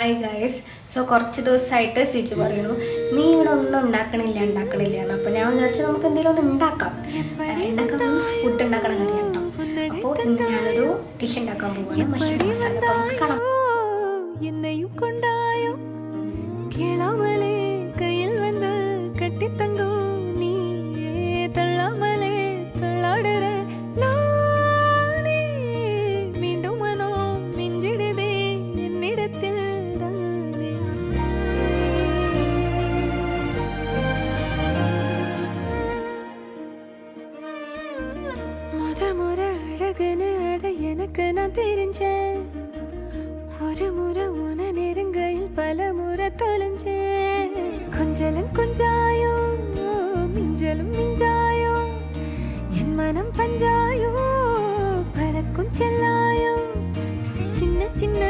Hi guys. കുറച്ച് ദിവസമായിട്ട് സിജു പറയുന്നു നീ ഇവിടെ ഒന്നും ഉണ്ടാക്കണില്ല എന്ന്. അപ്പോൾ ഞാൻ വിചാരിച്ചു നമുക്ക് എന്തെങ്കിലും ഒന്ന് ഉണ്ടാക്കാം. ഫുഡ് ഉണ്ടാക്കണ കാര്യം കേട്ടോ. അപ്പോൾ ഇന്ന് ഞാനൊരു ഡിഷ് ഉണ്ടാക്കാൻ പോവുകയാണ്, മഷ്റൂം മസാല. അപ്പോൾ നമുക്ക് കാണാം. என்னையும் கொண்டாயோ கேளாமலே கையில் வந்து கட்டி தங்கும் நீ தள்ளாமலே தள்ளாடுற நானே மீண்டும் மனோ மிஞ்சிடுதே என்னிடத்தில் தானே. முறை அழகுன்னு அட எனக்கு நான் தெரிஞ்சேன். ஒரு முறை உன நெருங்கையில் பல முறை தொலைஞ்சே. கொஞ்சலும் கொஞ்சாயோ மிஞ்சலும் மிஞ்சாயோ என் மனம் பஞ்சாயோ பறக்கும் செல்லாயோ சின்ன சின்ன